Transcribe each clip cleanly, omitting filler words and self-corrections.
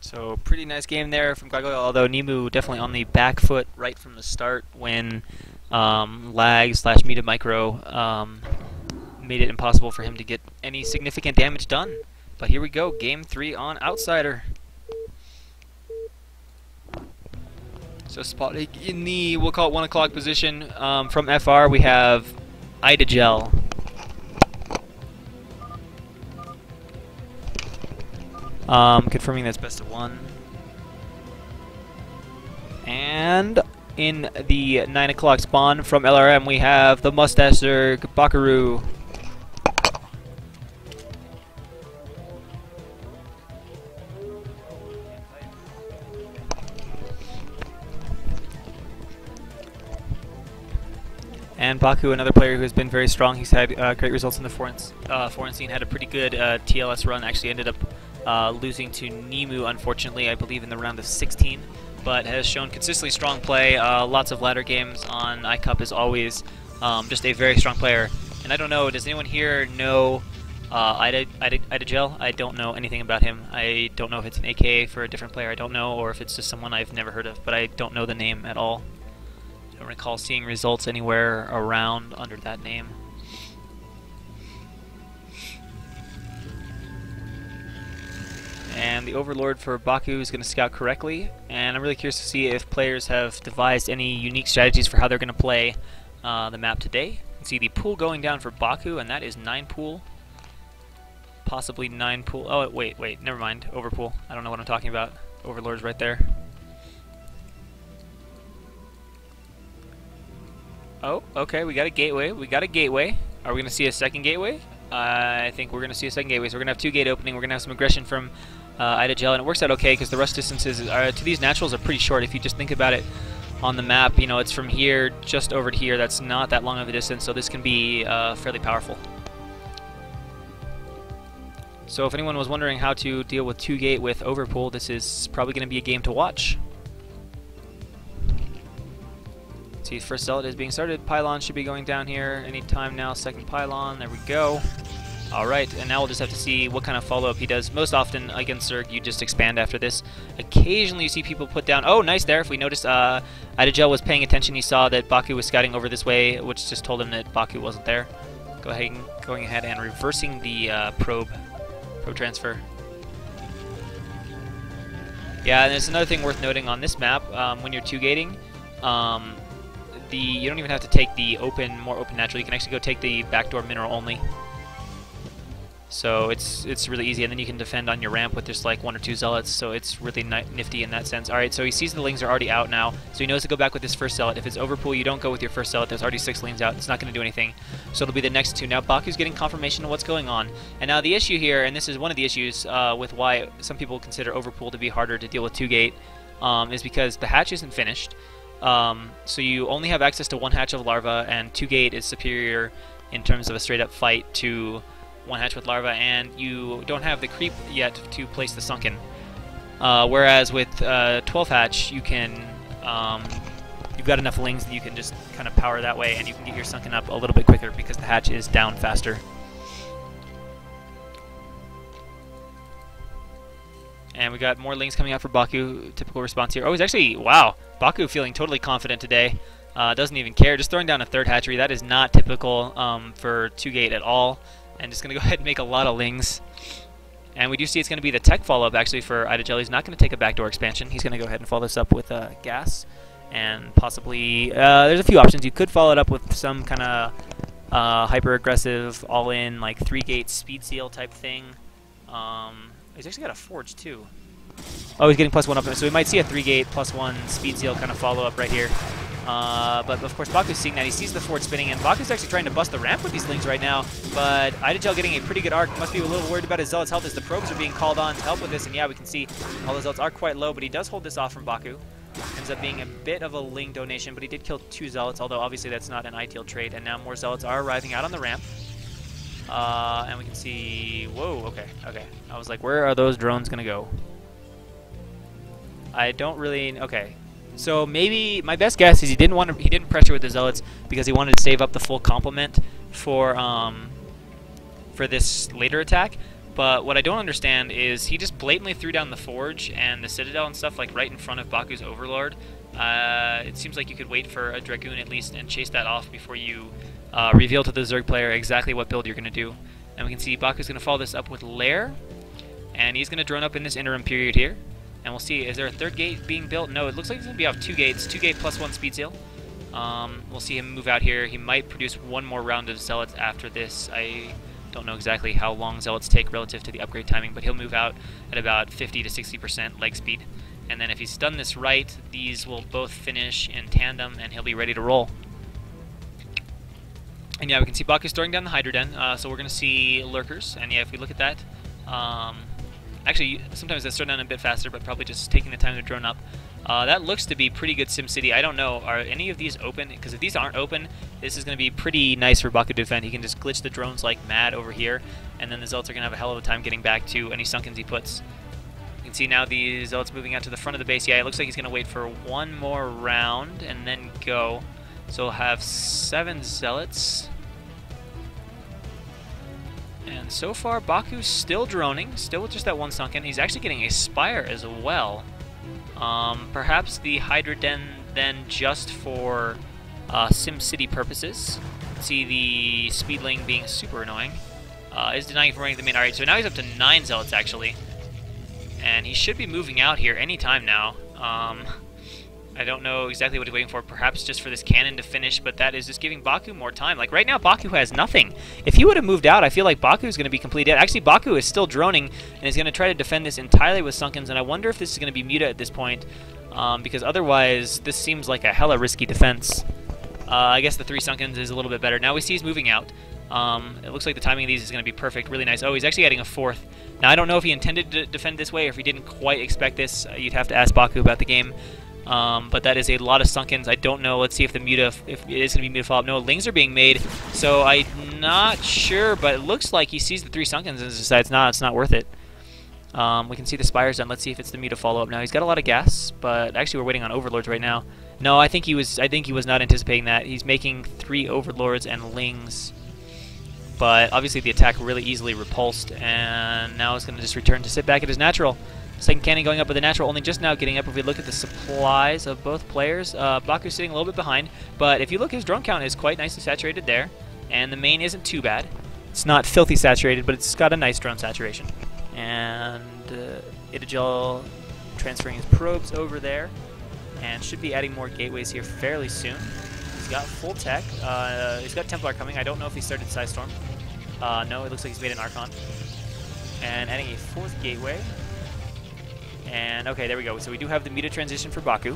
So pretty nice game there from Gago, although Nemu definitely on the back foot right from the start when lag slash meter micro made it impossible for him to get any significant damage done. But here we go, game 3 on Outsider. So spotting in the, we'll call it 1 o'clock position from FR, we have Idagel. Confirming that's best of 1. And in the 9 o'clock spawn from LRM, we have the Mustacher Bakaru. And Baku, another player who has been very strong. He's had great results in the foreign scene. Had a pretty good TLS run. Actually ended up losing to Nemu, unfortunately, I believe in the round of 16. But has shown consistently strong play. Lots of ladder games on iCup as always. Just a very strong player. And I don't know, does anyone here know Idagel? I don't know anything about him. I don't know if it's an AK for a different player. I don't know, or if it's just someone I've never heard of. But I don't know the name at all. I don't recall seeing results anywhere around under that name. And the Overlord for Baku is going to scout correctly, and I'm really curious to see if players have devised any unique strategies for how they're going to play the map today. You can see the pool going down for Baku, and that is 9 pool. Possibly 9 pool. Oh, wait, never mind. Overpool. I don't know what I'm talking about. Overlord's right there. Oh, okay, we got a gateway. Are we going to see a second gateway? I think we're going to see a second gateway. So we're going to have 2 gate opening. We're going to have some aggression from Idagel, and it works out okay because the rush distances to these naturals are pretty short. If you just think about it on the map, you know, it's from here just over to here. That's not that long of a distance, so this can be fairly powerful. So if anyone was wondering how to deal with 2 gate with overpool, this is probably going to be a game to watch. See, first zealot is being started. Pylon should be going down here anytime now. Second pylon, there we go. Alright, and now we'll just have to see what kind of follow-up he does. Most often against Zerg, you just expand after this. Occasionally you see people put down... Oh, nice there. If we noticed Idagel was paying attention, he saw that Baku was scouting over this way, which just told him that Baku wasn't there. Going ahead and reversing the probe transfer. Yeah, and there's another thing worth noting on this map. When you're 2-gating, you don't even have to take the more open natural. You can actually go take the backdoor mineral only. So it's really easy, and then you can defend on your ramp with just like 1 or 2 zealots. So it's really nifty in that sense. All right, so he sees the lings are already out now, so he knows to go back with his first zealot. If it's overpool, you don't go with your first zealot. There's already 6 lings out. It's not going to do anything. So it'll be the next 2. Now Baku's getting confirmation of what's going on, and now the issue here, and this is one of the issues with why some people consider overpool to be harder to deal with 2-gate, is because the hatch isn't finished. So you only have access to 1 hatch of larva, and 2-gate is superior in terms of a straight-up fight to 1 hatch with larva, and you don't have the creep yet to place the sunken. Whereas with 12 hatch, you can you've got enough lings that you can just kind of power that way, and you can get your sunken up a little bit quicker because the hatch is down faster. And we got more lings coming out for Baku. Typical response here. Oh, he's actually, wow, Baku feeling totally confident today. Doesn't even care. Just throwing down a 3rd hatchery. That is not typical for 2-gate at all. And just going to go ahead and make a lot of lings. And we do see it's going to be the tech follow-up actually for Idagel. He's not going to take a backdoor expansion. He's going to go ahead and follow this up with gas. And possibly, there's a few options. You could follow it up with some kind of hyper-aggressive, all-in, like 3-gate speed seal type thing. He's actually got a forge too. Oh, he's getting +1 up, so we might see a 3-gate +1 speed seal kind of follow-up right here. But of course Baku's seeing that. He sees the forge spinning, and Baku's actually trying to bust the ramp with these lings right now. But Idagel getting a pretty good arc. Must be a little worried about his zealots' health as the probes are being called on to help with this. And yeah, we can see all the zealots are quite low, but he does hold this off from Baku. Ends up being a bit of a ling donation, but he did kill 2 zealots, although obviously that's not an ideal trade. And now more zealots are arriving out on the ramp. And we can see, whoa, okay. I was like, where are those drones gonna go? I don't really, okay. So maybe, my best guess is he didn't pressure with the zealots because he wanted to save up the full complement for this later attack. But what I don't understand is he just blatantly threw down the Forge and the Citadel and stuff like right in front of Baku's Overlord. It seems like you could wait for a Dragoon at least and chase that off before you reveal to the Zerg player exactly what build you're going to do. And we can see Baku's going to follow this up with Lair, and he's going to drone up in this interim period here. And we'll see, is there a third gate being built? No, it looks like he's going to be off 2 gates, 2 gate plus 1 speed seal. We'll see him move out here. He might produce one more round of Zealots after this. I don't know exactly how long Zealots take relative to the upgrade timing, but he'll move out at about 50 to 60% leg speed. And then if he's done this right, these will both finish in tandem, and he'll be ready to roll. And yeah, we can see Baku's throwing down the Hydra Den, so we're going to see Lurkers. And yeah, if we look at that, actually, sometimes that's thrown down a bit faster, but probably just taking the time to drone up. That looks to be pretty good SimCity. I don't know, are any of these open? Because if these aren't open, this is going to be pretty nice for Baku to defend. He can just glitch the drones like mad over here, and then the Zealots are going to have a hell of a time getting back to any Sunkens he puts. You can see now the Zealots moving out to the front of the base. Yeah, it looks like he's going to wait for one more round and then go. So we'll have 7 Zealots. And so far, Baku's still droning, still with just that 1 Sunken. He's actually getting a Spire as well. Perhaps the Hydra Den then just for SimCity purposes. See the Speedling being super annoying. Is denying from running the main. Alright, so now he's up to 9 Zealots actually. And he should be moving out here anytime now. I don't know exactly what he's waiting for, perhaps just for this cannon to finish, but that is just giving Baku more time. Like, right now, Baku has nothing. If he would have moved out, I feel like Baku is going to be completely dead. Actually, Baku is still droning, and is going to try to defend this entirely with Sunkens, and I wonder if this is going to be Muta at this point, because otherwise, this seems like a hella risky defense. I guess the 3 Sunkens is a little bit better. Now we see he's moving out. It looks like the timing of these is going to be perfect, really nice. Oh, he's actually adding a 4th. Now, I don't know if he intended to defend this way, or if he didn't quite expect this. You'd have to ask Baku about the game. But that is a lot of Sunkens. I don't know. Let's see if the Muta, if it is going to be Muta follow-up. No, Lings are being made, so I'm not sure, but it looks like he sees the 3 Sunkens and decides, nah, it's not worth it. We can see the Spires done. Let's see if it's the Muta follow-up now. He's got a lot of gas, but actually we're waiting on Overlords right now. No, I think he was not anticipating that. He's making 3 Overlords and Lings, but obviously the attack really easily repulsed, and now it's going to just return to sit back at his natural. Second cannon going up with the natural, only just now getting up. If we look at the supplies of both players, Baku's sitting a little bit behind, but if you look, his drone count is quite nicely saturated there, and the main isn't too bad. It's not filthy saturated, but it's got a nice drone saturation. And Idagel transferring his probes over there, and should be adding more gateways here fairly soon. He's got full tech. He's got Templar coming. I don't know if he started Psystorm. No, it looks like he's made an Archon. And adding a 4th gateway. And okay, there we go. So we do have the Muta transition for Baku.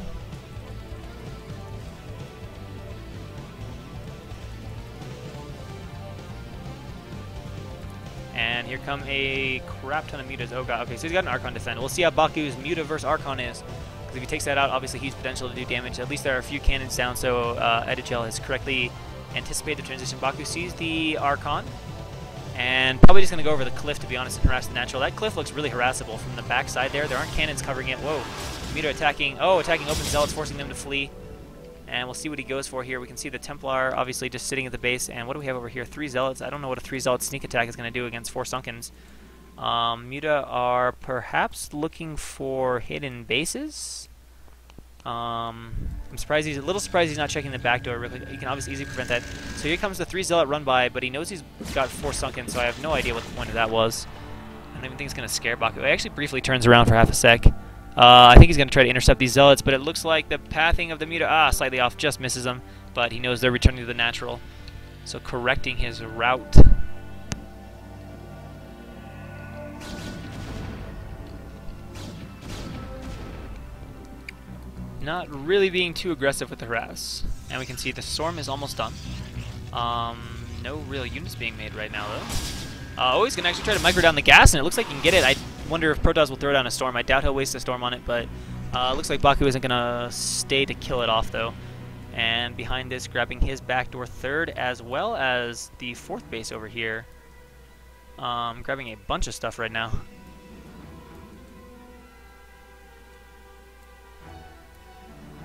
And here come a crap ton of Mutas. Oh god, okay, so he's got an Archon defend. We'll see how Baku's Muta versus Archon is. Because if he takes that out, obviously he's potential to do damage. At least there are a few cannons down, so Idagel has correctly anticipated the transition. Baku sees the Archon. And probably just going to go over the cliff, to be honest, and harass the natural. That cliff looks really harassable from the backside there. There aren't cannons covering it. Whoa. Muta attacking. Oh, attacking open Zealots, forcing them to flee. And we'll see what he goes for here. We can see the Templar obviously just sitting at the base. And what do we have over here? 3 Zealots. I don't know what a 3 Zealot sneak attack is going to do against 4 Sunkens. Muta are perhaps looking for hidden bases. I'm surprised he's a little surprised he's not checking the back door. He can obviously easily prevent that. So here comes the 3 Zealot run by, but he knows he's got 4 Sunken, so I have no idea what the point of that was. I don't even think it's going to scare Baku. He actually briefly turns around for half a sec. I think he's going to try to intercept these Zealots, but it looks like the pathing of the Muta, slightly off, just misses him. But he knows they're returning to the natural, so correcting his route. Not really being too aggressive with the harass. And we can see the Storm is almost done. No real units being made right now, though. Oh, he's going to actually try to micro down the gas, and it looks like he can get it. I wonder if Protoss will throw down a Storm. I doubt he'll waste a Storm on it, but looks like Baku isn't going to stay to kill it off, though. And behind this, grabbing his backdoor 3rd, as well as the 4th base over here. Grabbing a bunch of stuff right now.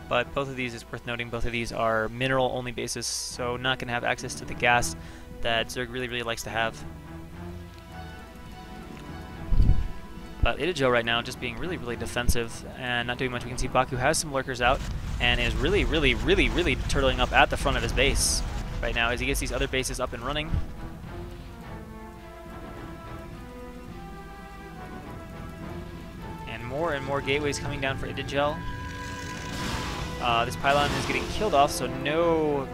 But both of these, is worth noting, both of these are mineral-only bases, so not going to have access to the gas that Zerg really, really likes to have. But Idijel right now just being really, really defensive and not doing much. We can see Baku has some lurkers out and is really, really, really, really turtling up at the front of his base right now as he gets these other bases up and running. And more gateways coming down for Idijel. This pylon is getting killed off, so no,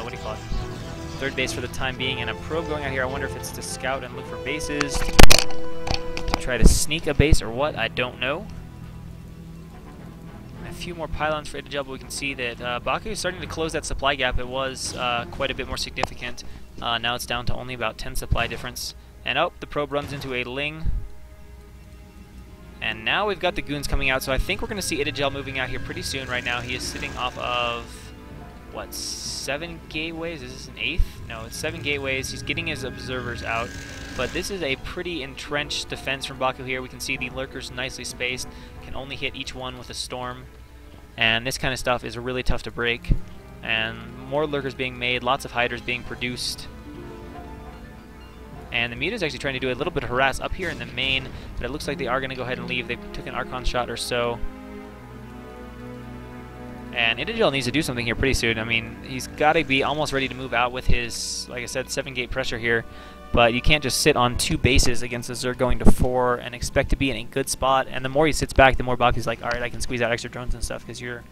what do you call it? Third base for the time being, and a probe going out here. I wonder if it's to scout and look for bases, to try to sneak a base or what, I don't know. And a few more pylons for Idijel, but we can see that Baku is starting to close that supply gap. It was quite a bit more significant. Now it's down to only about 10 supply difference. And oh, the probe runs into a Ling. And now we've got the goons coming out, so I think we're going to see Idijel moving out here pretty soon. Right now he is sitting off of, what, 7 gateways? Is this an 8th? No, it's 7 gateways. He's getting his observers out, but this is a pretty entrenched defense from Baku here. We can see the lurkers nicely spaced, can only hit each one with a storm, and this kind of stuff is really tough to break. And more lurkers being made, lots of hiders being produced. And the Muta is actually trying to do a little bit of harass up here in the main, but it looks like they are going to go ahead and leave. They took an Archon shot or so. And Idijel needs to do something here pretty soon. I mean, he's got to be almost ready to move out with his, like I said, 7-gate pressure here. But you can't just sit on 2 bases against a Zerg going to 4 and expect to be in a good spot. And the more he sits back, the more Baku's like, alright, I can squeeze out extra drones and stuff because you're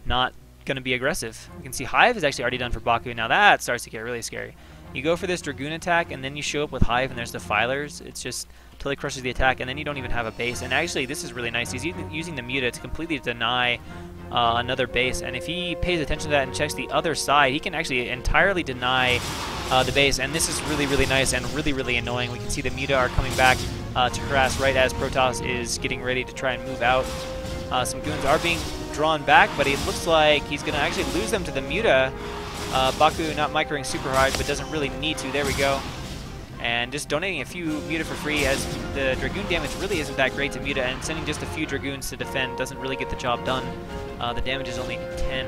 not going to be aggressive. You can see Hive is actually already done for Baku. Now that starts to get really scary. You go for this Dragoon attack, and then you show up with Hive, and there's Defilers. It's just totally crushes the attack, and then you don't even have a base. And actually, this is really nice. He's using the Muta to completely deny another base, and if he pays attention to that and checks the other side, he can actually entirely deny the base, and this is really, really nice and really, really annoying. We can see the Muta are coming back to harass right as Protoss is getting ready to try and move out. Some goons are being drawn back, but it looks like he's going to actually lose them to the Muta. Baku not microing super hard, but doesn't really need to. There we go. And just donating a few Muta for free, as the Dragoon damage really isn't that great to Muta, and sending just a few Dragoons to defend doesn't really get the job done. The damage is only 10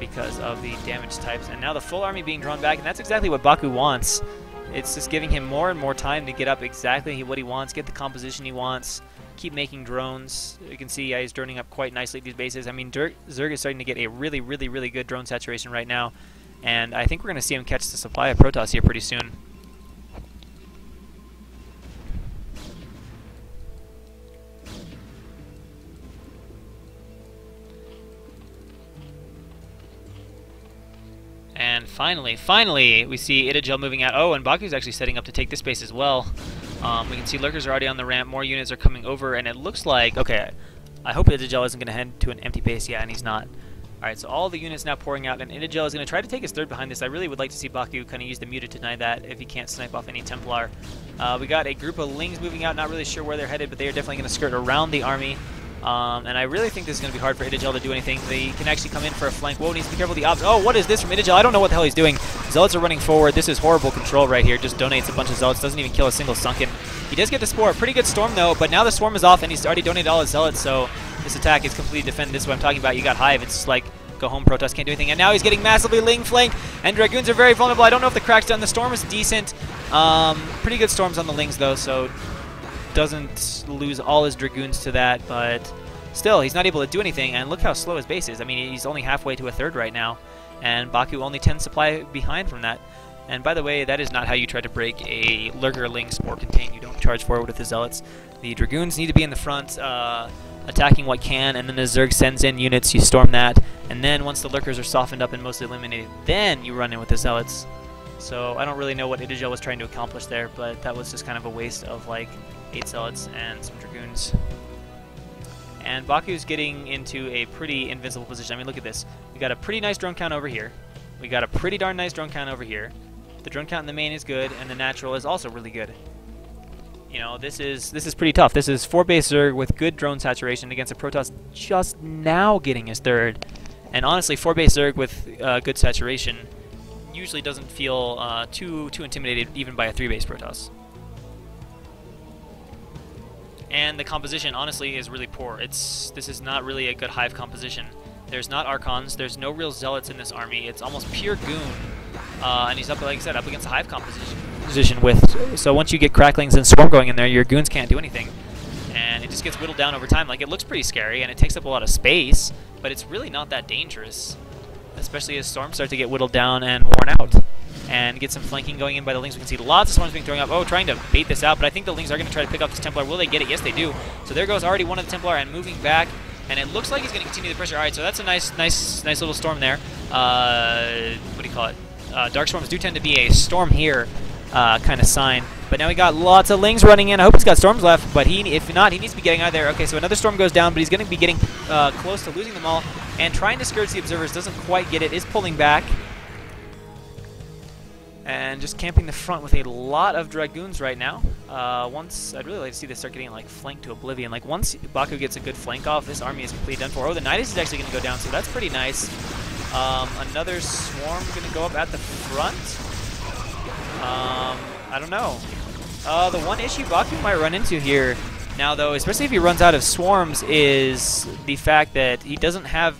because of the damage types. And now the full army being drawn back, and that's exactly what Baku wants. It's just giving him more and more time to get up exactly what he wants, get the composition he wants, keep making drones. You can see he's droning up quite nicely at these bases. I mean, Zerg is starting to get a really, really, really good drone saturation right now, and I think we're going to see him catch the supply of Protoss here pretty soon. And finally, we see Idijel moving out. Oh, and Baku's actually setting up to take this base as well. We can see lurkers are already on the ramp. More units are coming over, and it looks like... Okay, I hope Idijel isn't going to head to an empty base. Yeah, and he's not. Alright, so all the units now pouring out, and Idijel is going to try to take his third behind this. I really would like to see Baku kind of use the Muta to deny that if he can't snipe off any Templar. We got a group of Lings moving out. Not really sure where they're headed, but they are definitely going to skirt around the army. And I really think this is going to be hard for Idijel to do anything. They can actually come in for a flank. Whoa, needs to be careful of the ops. Oh, what is this from Idijel? I don't know what the hell he's doing. Zealots are running forward. This is horrible control right here. Just donates a bunch of Zealots. Doesn't even kill a single Sunken. He does get the Spore. Pretty good Storm, though. But now the Swarm is off, and he's already donated all his Zealots. So this attack is completely defended. This is what I'm talking about. You got Hive. It's just like, go home, Protoss can't do anything. And now he's getting massively Ling flanked. And Dragoons are very vulnerable. I don't know if the crack's done. The Storm is decent. Pretty good Storms on the Lings, though. So doesn't lose all his Dragoons to that. But... still, he's not able to do anything, and look how slow his base is. I mean, he's only halfway to a third right now, and Baku only 10 supply behind from that. And by the way, that is not how you try to break a Lurker Ling Spore contain. You don't charge forward with the Zealots. The Dragoons need to be in the front, attacking what can, and then the Zerg sends in units, you storm that, and then once the Lurkers are softened up and mostly eliminated, then you run in with the Zealots. So I don't really know what Idijel was trying to accomplish there, but that was just kind of a waste of like 8 Zealots and some Dragoons. And Baku's getting into a pretty invincible position. I mean, look at this. We got a pretty nice drone count over here. We got a pretty darn nice drone count over here. The drone count in the main is good, and the natural is also really good. You know, this is pretty tough. This is 4-base Zerg with good drone saturation against a Protoss just now getting his third. And honestly, 4-base Zerg with good saturation usually doesn't feel too intimidated even by a 3-base Protoss. And the composition, honestly, is really poor. This is not really a good Hive composition. There's not Archons. There's no real Zealots in this army. It's almost pure Goon. And he's up, like I said, up against a Hive composition. position with. So once you get cracklings and swarm going in there, your goons can't do anything. And it just gets whittled down over time. Like, it looks pretty scary, and it takes up a lot of space, but it's really not that dangerous, especially as storms start to get whittled down and worn out. And get some flanking going in by the Lings. We can see lots of swarms being thrown up. Oh, trying to bait this out, but I think the Lings are going to try to pick off this Templar. Will they get it? Yes, they do. So there goes already one of the Templar and moving back, and it looks like he's going to continue the pressure. All right, so that's a nice little storm there. What do you call it? Dark storms do tend to be a storm here kind of sign. But now we got lots of Lings running in. I hope he's got storms left, but if not, he needs to be getting out of there. Okay, so another storm goes down, but he's going to be getting close to losing them all. And trying to scourge the observers, doesn't quite get it, is pulling back. And just camping the front with a lot of Dragoons right now. I'd really like to see this start getting like flanked to oblivion. Like once Baku gets a good flank off, this army is completely done for. Oh, the Nidus is actually going to go down, so that's pretty nice. Another swarm going to go up at the front. I don't know. The one issue Baku might run into here now, though, especially if he runs out of swarms, is the fact that he doesn't have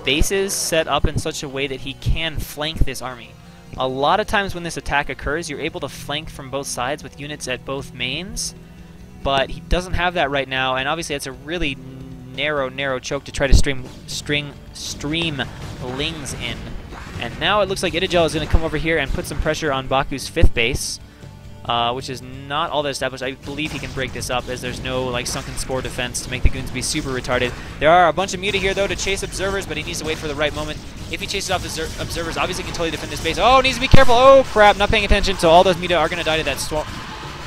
bases set up in such a way that he can flank this army. A lot of times when this attack occurs, you're able to flank from both sides with units at both mains, but he doesn't have that right now, and obviously it's a really narrow choke to try to stream Lings in. And now it looks like Idagel is going to come over here and put some pressure on Baku's 5th base, which is not all that established. I believe he can break this up, as there's no like sunken spore defense to make the goons be super retarded. There are a bunch of muta here though to chase observers, but he needs to wait for the right moment. If he chases off the observers, obviously he can totally defend this base. Oh, needs to be careful. Oh crap, not paying attention. So all those muta are going to die to that storm.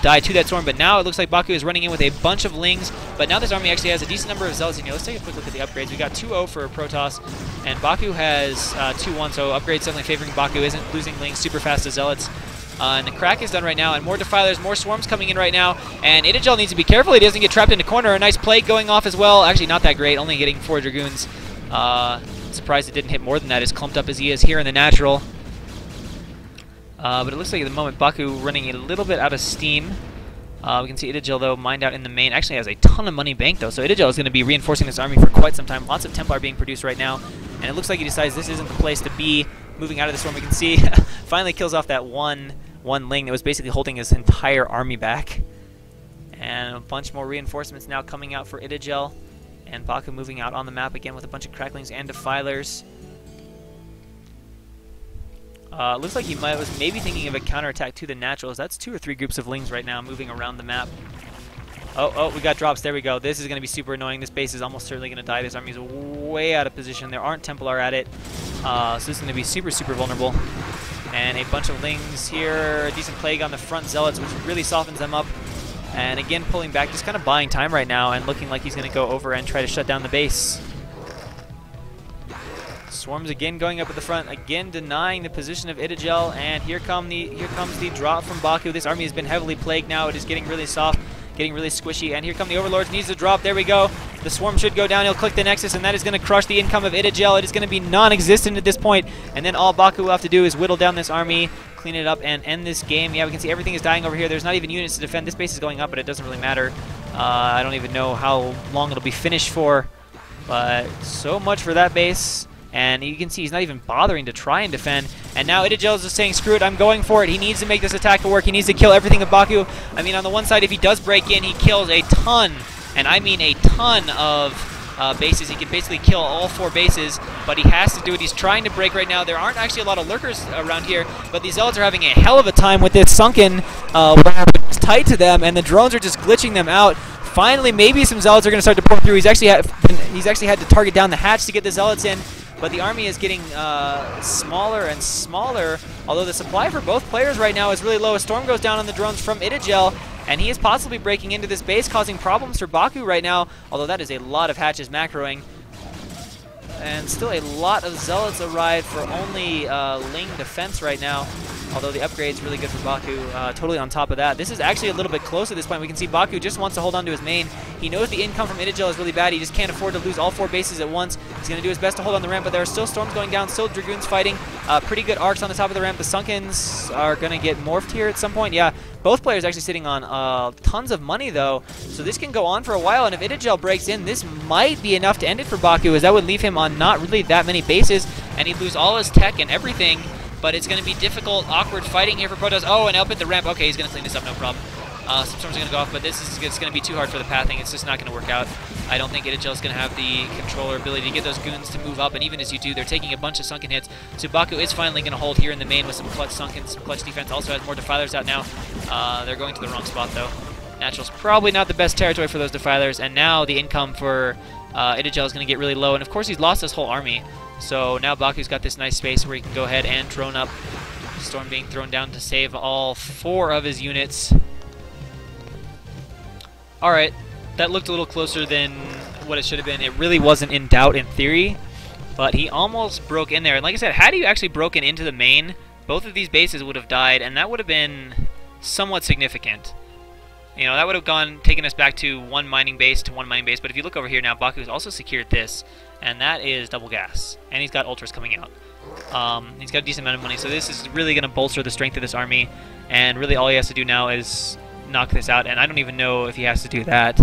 But now it looks like Baku is running in with a bunch of Lings, but now this army actually has a decent number of Zealots in here. Let's take a quick look at the upgrades. We got 2-0 for Protoss, and Baku has 2-1, so upgrades definitely favoring Baku. Isn't losing Lings super fast to Zealots. And the crack is done right now, and more Defilers, more swarms coming in right now, and Idagel needs to be careful he doesn't get trapped in a corner. A nice plague going off as well. Actually not that great, only getting 4 Dragoons. Surprised it didn't hit more than that, as clumped up as he is here in the natural. But it looks like at the moment Baku running a little bit out of steam. We can see Idagel, though, mined out in the main. Actually has a ton of money banked, though, so Idagel is going to be reinforcing this army for quite some time. Lots of Templar being produced right now, and it looks like he decides this isn't the place to be. Moving out of the storm, we can see finally kills off that one Ling that was basically holding his entire army back. And a bunch more reinforcements now coming out for Idagel, and Baku moving out on the map again with a bunch of cracklings and defilers. Looks like he was maybe thinking of a counterattack to the naturals. That's 2 or 3 groups of Lings right now moving around the map. Oh, we got drops. There we go. This is going to be super annoying. This base is almost certainly going to die. This army is way out of position. There aren't Templar at it. So this is going to be super vulnerable. And a bunch of Lings here. A decent plague on the front Zealots, which really softens them up. And again, pulling back, just kind of buying time right now and looking like he's going to go over and try to shut down the base. Swarms again going up at the front, again denying the position of Idagel, and here comes the drop from Baku. This army has been heavily plagued now. It is getting really soft, getting really squishy, and here come the Overlords. Needs to drop. There we go. The swarm should go down. He'll click the Nexus, and that is going to crush the income of Idagel. It is going to be non-existent at this point, and then all Baku will have to do is whittle down this army, clean it up, and end this game. Yeah, we can see everything is dying over here. There's not even units to defend. This base is going up, but it doesn't really matter. I don't even know how long it'll be finished for, but so much for that base. And you can see he's not even bothering to try and defend. And now Idagel is just saying, screw it, I'm going for it. He needs to make this attack work. He needs to kill everything of Baku. I mean, on the one side, if he does break in, he kills a ton, and I mean a ton of bases. He can basically kill all 4 bases, but he has to do it. He's trying to break right now. There aren't actually a lot of lurkers around here, but these Zealots are having a hell of a time with this sunken where it's tight to them, and the drones are just glitching them out. Finally, maybe some Zealots are going to start to pour through. He's actually had to target down the hatch to get the Zealots in. But the army is getting smaller and smaller, although the supply for both players right now is really low. A storm goes down on the drones from Idagel, and he is possibly breaking into this base, causing problems for Baku right now, although that is a lot of hatches macroing. And still a lot of Zealots arrive for only Ling defense right now, although the upgrade's really good for Baku, totally on top of that. This is actually a little bit close at this point. We can see Baku just wants to hold on to his main. He knows the income from Idagel is really bad. He just can't afford to lose all 4 bases at once. He's going to do his best to hold on the ramp, but there are still storms going down, still Dragoons fighting. Pretty good arcs on the top of the ramp. The Sunkens are going to get morphed here at some point. Yeah, both players actually sitting on tons of money, though, so this can go on for a while, and if Idagel breaks in, this might be enough to end it for Baku, as that would leave him on not really that many bases, and he'd lose all his tech and everything. but it's going to be difficult, awkward fighting here for Protoss. Oh, and up at the ramp. Okay, he's going to clean this up, no problem. Some storms are going to go off, but this is going to be too hard for the pathing. It's just not going to work out. I don't think Idagel is going to have the controller ability to get those goons to move up, and even as you do, they're taking a bunch of sunken hits. So Baku is finally going to hold here in the main with some clutch sunken, some clutch defense. Also has more defilers out now. They're going to the wrong spot, though. Natural's probably not the best territory for those defilers, and now the income for Idagel is going to get really low, and of course he's lost his whole army. So now Baku's got this nice space where he can go ahead and drone up. Storm being thrown down to save all 4 of his units. Alright, that looked a little closer than what it should have been. It really wasn't in doubt in theory, but he almost broke in there. And like I said, had he actually broken into the main, both of these bases would have died, and that would have been somewhat significant. You know, that would have taken us back to one mining base to one mining base. But if you look over here now, Baku's also secured this, and that is double gas. And he's got ultras coming out. He's got a decent amount of money, so this is really going to bolster the strength of this army. And really all he has to do now is knock this out, and I don't even know if he has to do that.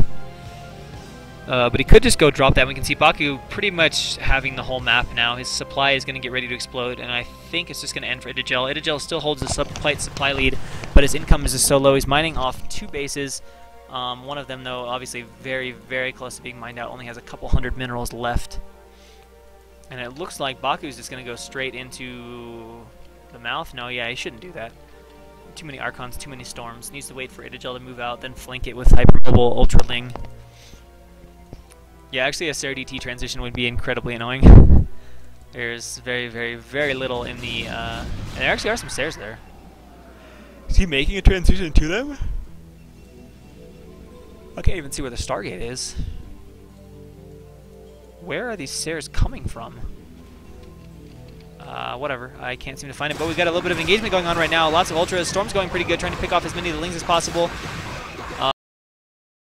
But he could just go drop that. We can see Baku pretty much having the whole map now. His supply is going to get ready to explode, and I think it's just going to end for Idagel. Idagel still holds the supply lead, but his income is just so low. He's mining off 2 bases. One of them, though, obviously very, very close to being mined out, only has a couple hundred minerals left. And it looks like Baku's just going to go straight into the mouth. No, yeah, he shouldn't do that. Too many Archons, too many Storms. Needs to wait for Idagel to move out, then flank it with Hypermobile Ultraling. Yeah, actually a Sarah DT transition would be incredibly annoying. There's very, very, very little in the... and there actually are some stairs there. Is he making a transition to them? I can't even see where the Stargate is. Where are these stairs coming from? Whatever. I can't seem to find it, but we've got a little bit of engagement going on right now. Lots of ultras. Storm's going pretty good, trying to pick off as many of the lings as possible.